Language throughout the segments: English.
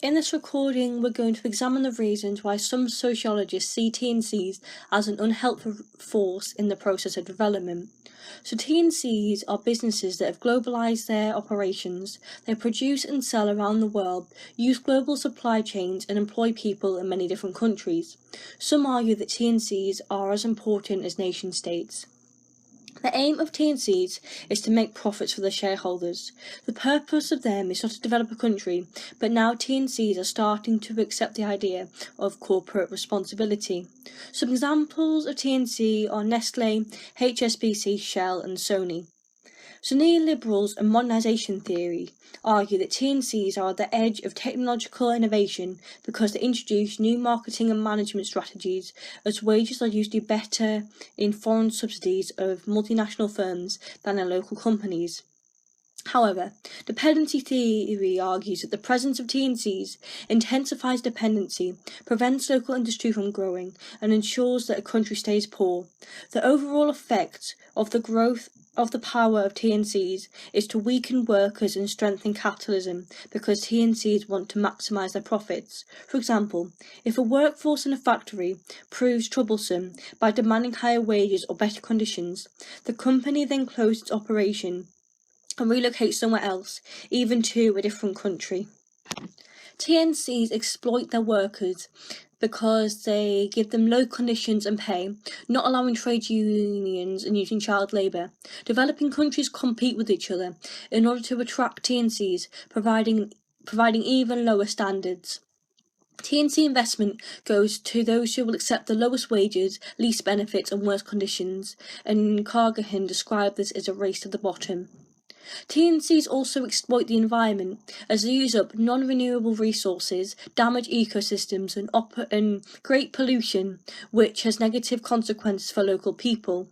In this recording, we're going to examine the reasons why some sociologists see T&Cs as an unhelpful force in the process of development. So T&Cs are businesses that have globalized their operations. They produce and sell around the world, use global supply chains, and employ people in many different countries. Some argue that T&Cs are as important as nation-states. The aim of T&Cs is to make profits for the shareholders. The purpose of them is not to develop a country, but now T&Cs are starting to accept the idea of corporate responsibility. Some examples of T&C are Nestle, HSBC, Shell, and Sony. So neoliberals and modernization theory argue that T&Cs are at the edge of technological innovation because they introduce new marketing and management strategies, as wages are usually better in foreign subsidies of multinational firms than in local companies. However, dependency theory argues that the presence of T&Cs intensifies dependency, prevents local industry from growing, and ensures that a country stays poor. The overall effect of the growth of the power of T&Cs is to weaken workers and strengthen capitalism because T&Cs want to maximise their profits. For example, if a workforce in a factory proves troublesome by demanding higher wages or better conditions, the company then closes its operation and relocate somewhere else, even to a different country. T&Cs exploit their workers because they give them low conditions and pay, not allowing trade unions and using child labour. Developing countries compete with each other in order to attract T&Cs, providing even lower standards. T&C investment goes to those who will accept the lowest wages, least benefits and worst conditions, and Cargahan described this as a race to the bottom. T&Cs also exploit the environment as they use up non-renewable resources, damage ecosystems and create pollution, which has negative consequences for local people.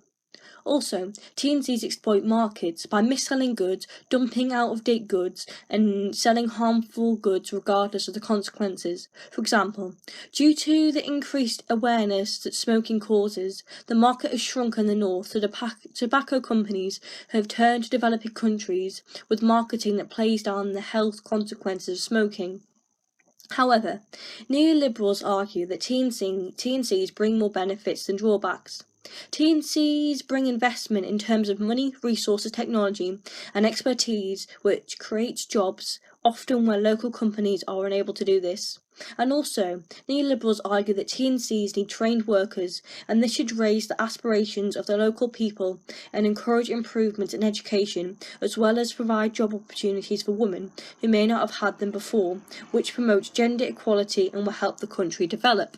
Also, T&Cs exploit markets by mis-selling goods, dumping out-of-date goods, and selling harmful goods regardless of the consequences. For example, due to the increased awareness that smoking causes, the market has shrunk in the north, so tobacco companies have turned to developing countries with marketing that plays down the health consequences of smoking. However, neoliberals argue that T&Cs bring more benefits than drawbacks. T&Cs bring investment in terms of money, resources, technology, and expertise, which creates jobs, often where local companies are unable to do this. And also, neoliberals argue that T&Cs need trained workers, and this should raise the aspirations of the local people and encourage improvements in education, as well as provide job opportunities for women who may not have had them before, which promotes gender equality and will help the country develop.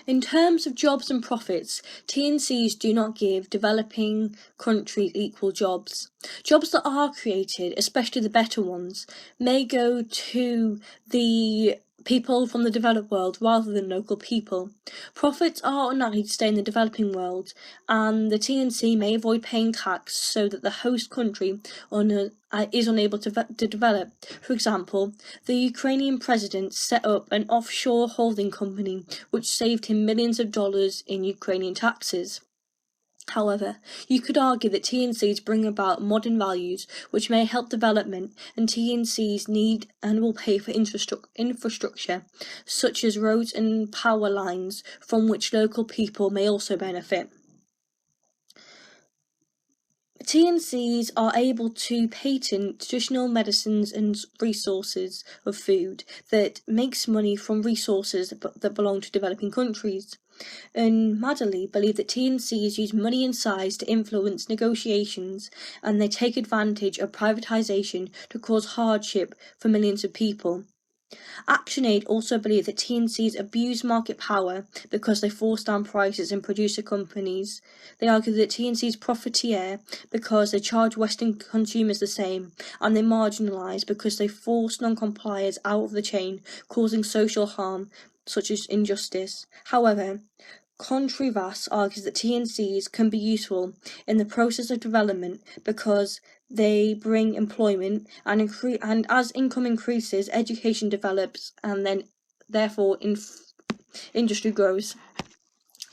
In terms of jobs and profits, T&Cs do not give developing countries equal jobs. Jobs that are created, especially the better ones, may go to the people from the developed world rather than local people. Profits are unlikely to stay in the developing world, and the T&C may avoid paying tax so that the host country is unable to develop. For example, the Ukrainian president set up an offshore holding company which saved him millions of dollars in Ukrainian taxes. However, you could argue that T&Cs bring about modern values which may help development, and T&Cs need and will pay for infrastructure such as roads and power lines from which local people may also benefit. T&Cs are able to patent traditional medicines and resources of food that makes money from resources that belong to developing countries. And Madeley believe that T&Cs use money and size to influence negotiations, and they take advantage of privatisation to cause hardship for millions of people. ActionAid also believe that T&Cs abuse market power because they force down prices in producer companies. They argue that T&Cs profiteer because they charge Western consumers the same, and they marginalise because they force non-compliers out of the chain, causing social harm such as injustice. However, Contreras argues that T&Cs can be useful in the process of development because they bring employment, and as income increases, education develops, and then therefore industry grows.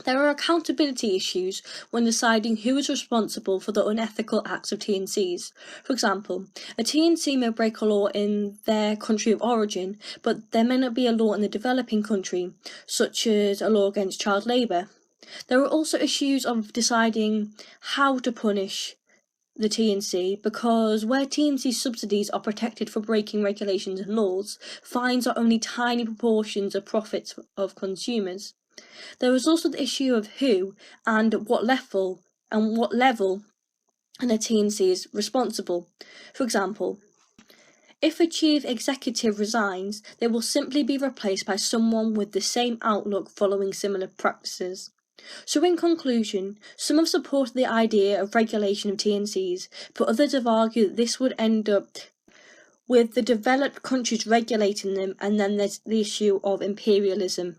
There are accountability issues when deciding who is responsible for the unethical acts of TNCs. For example, a TNC may break a law in their country of origin, but there may not be a law in the developing country, such as a law against child labour. There are also issues of deciding how to punish the TNC, because where TNC subsidies are protected for breaking regulations and laws, fines are only tiny proportions of profits of consumers. There is also the issue of who and what level and a TNC is responsible. For example, if a chief executive resigns, they will simply be replaced by someone with the same outlook following similar practices. So in conclusion, some have supported the idea of regulation of TNCs, but others have argued that this would end up with the developed countries regulating them, and then there's the issue of imperialism.